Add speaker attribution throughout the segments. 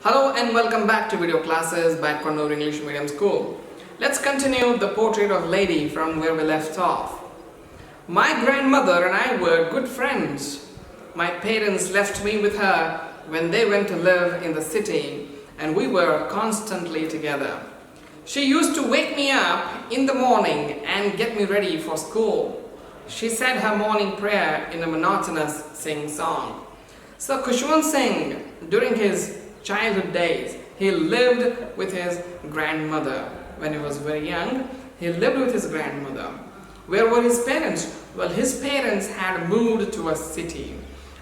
Speaker 1: Hello and welcome back to video classes by Konnur English Medium School. Let's continue the portrait of lady from where we left off. My grandmother and I were good friends. My parents left me with her when they went to live in the city and we were constantly together. She used to wake me up in the morning and get me ready for school. She said her morning prayer in a monotonous sing-song. So Khushwant Singh, during his childhood days, he lived with his grandmother. When he was very young, he lived with his grandmother. Where were his parents? Well, his parents had moved to a city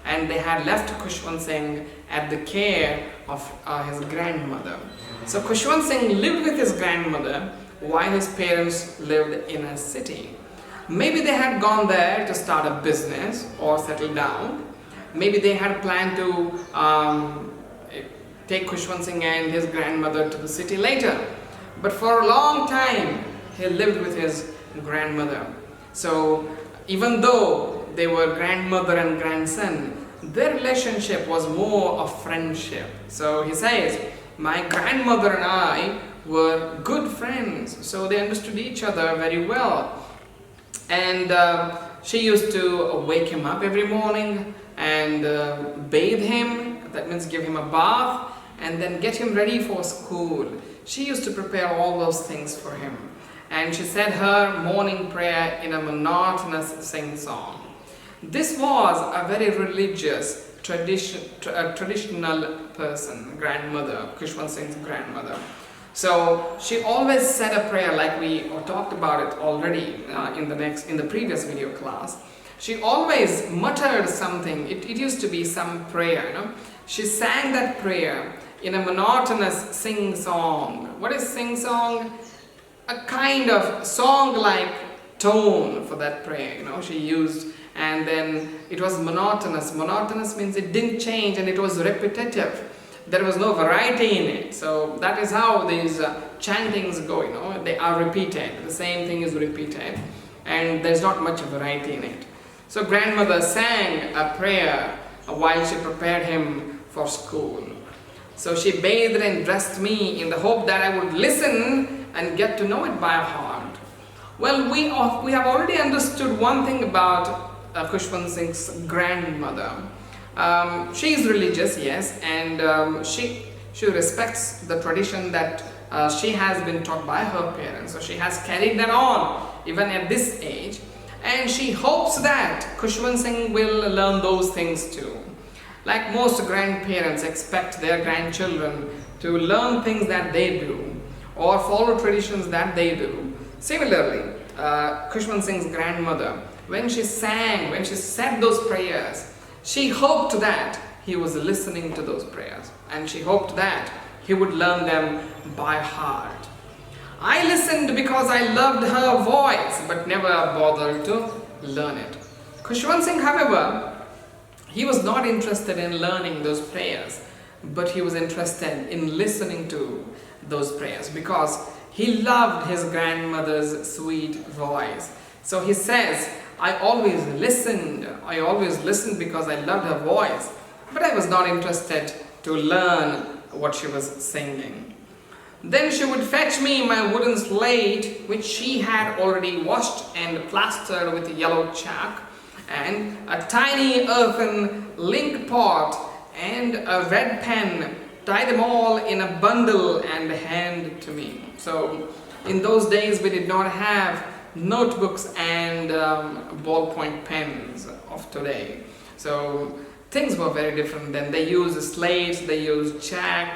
Speaker 1: and they had left Khushwant Singh at the care of his grandmother. So Khushwant Singh lived with his grandmother while his parents lived in a city. Maybe they had gone there to start a business or settle down. Maybe they had planned to take Khushwant Singh and his grandmother to the city later. But for a long time, he lived with his grandmother. So even though they were grandmother and grandson, their relationship was more of friendship. So he says, my grandmother and I were good friends. So they understood each other very well. And she used to wake him up every morning and bathe him, that means give him a bath, and then get him ready for school. She used to prepare all those things for him. And she said her morning prayer in a monotonous sing-song. This was a very religious, traditional person, grandmother, Khushwant Singh's grandmother. So she always said a prayer, like we talked about it already in the previous video class. She always muttered something. It used to be some prayer, you know. She sang that prayer in a monotonous sing-song. What is sing-song? A kind of song-like tone for that prayer, you know, she used. And then it was monotonous. Monotonous means it didn't change and it was repetitive. There was no variety in it. So that is how these chantings go, you know, they are repeated. The same thing is repeated and there's not much variety in it. So grandmother sang a prayer while she prepared him for school. So she bathed and dressed me in the hope that I would listen and get to know it by heart. Well, we have already understood one thing about Khushwant Singh's grandmother. She is religious, yes, and she respects the tradition that she has been taught by her parents. So she has carried that on even at this age, and she hopes that Khushwant Singh will learn those things too. Like most grandparents expect their grandchildren to learn things that they do or follow traditions that they do. Similarly, Khushwant Singh's grandmother, when she said those prayers, she hoped that he was listening to those prayers and she hoped that he would learn them by heart. I listened because I loved her voice but never bothered to learn it. Khushwant Singh, however, he was not interested in learning those prayers, but he was interested in listening to those prayers because he loved his grandmother's sweet voice. So he says, I always listened because I loved her voice, but I was not interested to learn what she was singing. Then she would fetch me my wooden slate, which she had already washed and plastered with yellow chalk, and a tiny earthen link pot and a red pen, tie them all in a bundle and hand to me. So in those days we did not have notebooks and ballpoint pens of today. So things were very different then. They used slates, they used chalk,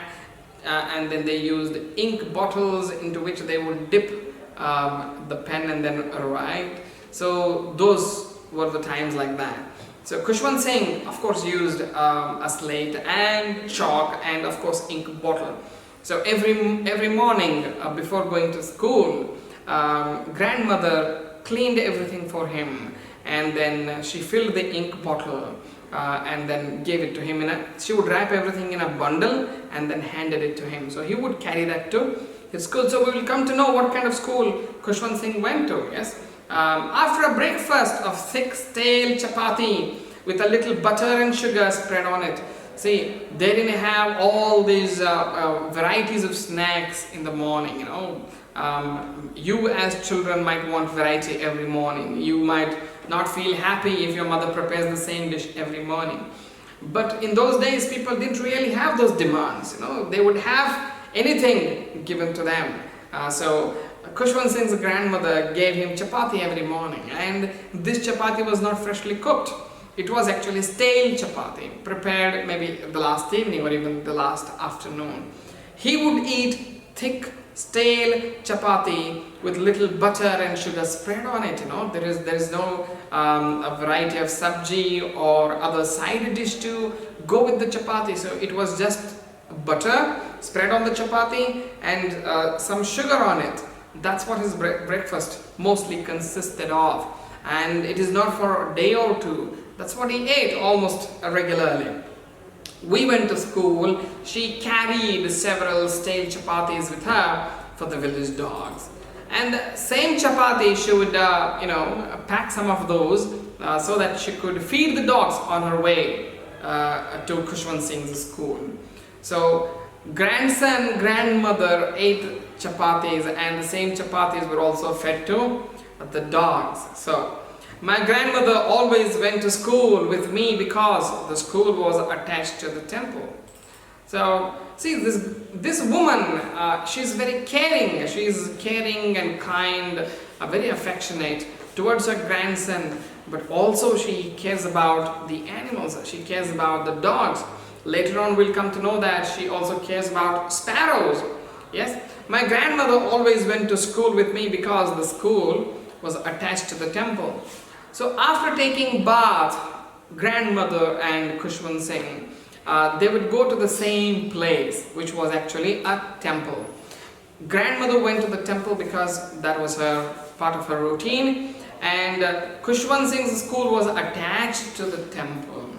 Speaker 1: and then they used ink bottles into which they would dip the pen and then write. So those were the times like that. So Khushwant Singh, of course, used a slate and chalk and of course ink bottle. So every morning before going to school, grandmother cleaned everything for him and then she filled the ink bottle and then gave it to him. She would wrap everything in a bundle and then handed it to him. So he would carry that to his school. So we will come to know what kind of school Khushwant Singh went to. Yes. After a breakfast of thick stale chapati with a little butter and sugar spread on it, See, they didn't have all these varieties of snacks in the morning, you as children might want variety every morning. You might not feel happy if your mother prepares the same dish every morning. But in those days, people didn't really have those demands, they would have anything given to them. So Khushwant Singh's grandmother gave him chapati every morning, and this chapati was not freshly cooked. It was actually stale chapati, prepared maybe the last evening or even the last afternoon. He would eat thick, stale chapati with little butter and sugar spread on it. There is no a variety of sabji or other side dish to go with the chapati. So it was just butter spread on the chapati and some sugar on it. That's what his breakfast mostly consisted of, and it is not for a day or two. That's what he ate almost regularly. We went to school. She carried several stale chapatis with her for the village dogs, and same chapati she would pack some of those so that she could feed the dogs on her way to Khushwant Singh's school. So grandson, grandmother ate chapatis, and the same chapatis were also fed to the dogs. So my grandmother always went to school with me because the school was attached to the temple. So see, this woman, she's very caring. She's caring and kind, very affectionate towards her grandson, but also she cares about the animals. She cares about the dogs. Later on we'll come to know that she also cares about sparrows. Yes, my grandmother always went to school with me because the school was attached to the temple. So after taking bath, grandmother and Khushwant Singh, they would go to the same place, which was actually a temple. Grandmother went to the temple because that was her part of her routine, and Khushwant Singh's school was attached to the temple.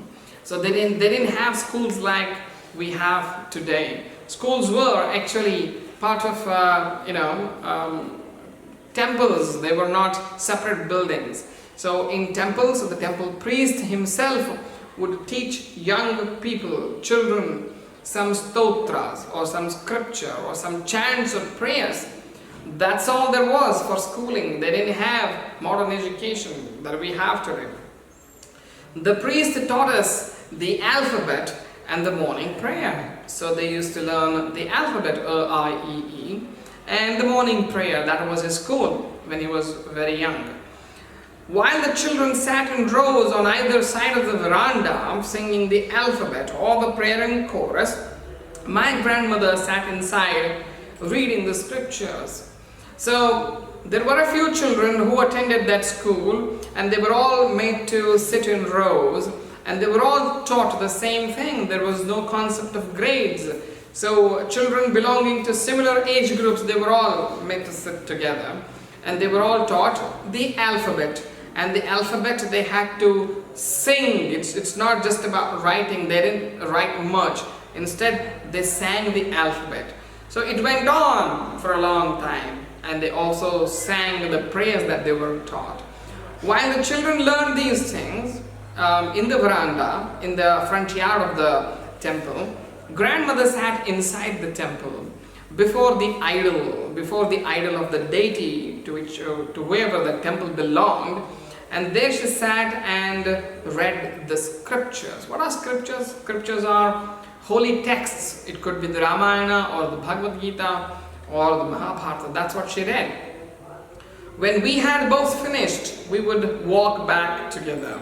Speaker 1: So they didn't have schools like we have today. Schools were actually part of temples. They were not separate buildings. So in temples, the temple priest himself would teach young people, children, some stotras or some scripture or some chants or prayers. That's all there was for schooling. They didn't have modern education that we have today. The priest taught us the alphabet and the morning prayer. So they used to learn the alphabet, A-I-E-E, and the morning prayer. That was his school when he was very young. While the children sat in rows on either side of the veranda singing the alphabet or the prayer in chorus, my grandmother sat inside reading the scriptures. So there were a few children who attended that school, and they were all made to sit in rows, and they were all taught the same thing. There was no concept of grades. So children belonging to similar age groups, they were all made to sit together, and they were all taught the alphabet. And the alphabet they had to sing. It's not just about writing. They didn't write much. Instead, they sang the alphabet. So it went on for a long time, and they also sang the prayers that they were taught. While the children learned these things in the veranda, in the front yard of the temple, grandmother sat inside the temple before the idol of the deity to whoever the temple belonged. And there she sat and read the scriptures. What are scriptures? Scriptures are holy texts. It could be the Ramayana or the Bhagavad Gita or the Mahabharata. That's what she read. When we had both finished, we would walk back together.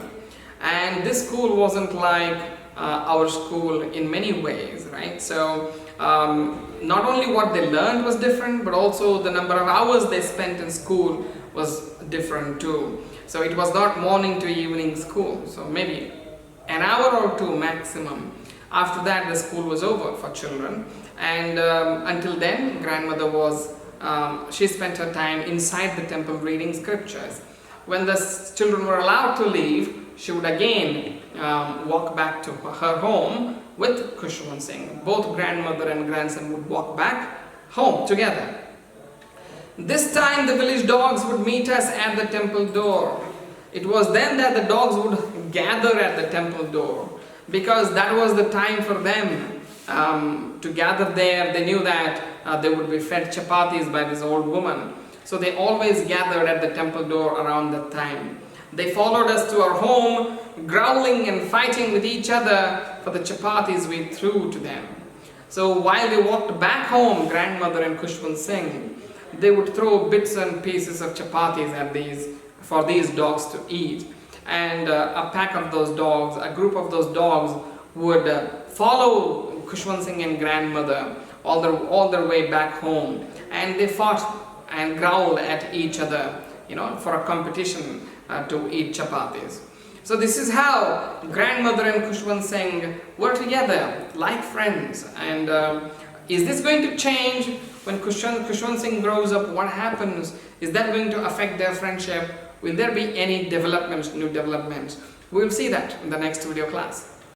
Speaker 1: And this school wasn't like our school in many ways, right? So not only what they learned was different, but also the number of hours they spent in school was different too. So it was not morning to evening school, so maybe an hour or two maximum. After that, the school was over for children, and until then, grandmother she spent her time inside the temple reading scriptures. When the children were allowed to leave, she would again walk back to her home with Khushwant Singh. Both grandmother and grandson would walk back home together. This time the village dogs would meet us at the temple door. It was then that the dogs would gather at the temple door. because that was the time for them to gather there. They knew that they would be fed chapatis by this old woman. So they always gathered at the temple door around that time. They followed us to our home, growling and fighting with each other for the chapatis we threw to them. So while they walked back home, grandmother and Khushwant Singh, they would throw bits and pieces of chapatis at for these dogs to eat. And a pack of those dogs, a group of those dogs would follow Khushwant Singh and grandmother all their way back home. And they fought and growled at each other, for a competition to eat chapatis. So this is how grandmother and Khushwant Singh were together like friends. And is this going to change when Khushwant Singh grows up? What happens? Is that going to affect their friendship? Will there be any developments, new developments? We will see that in the next video class.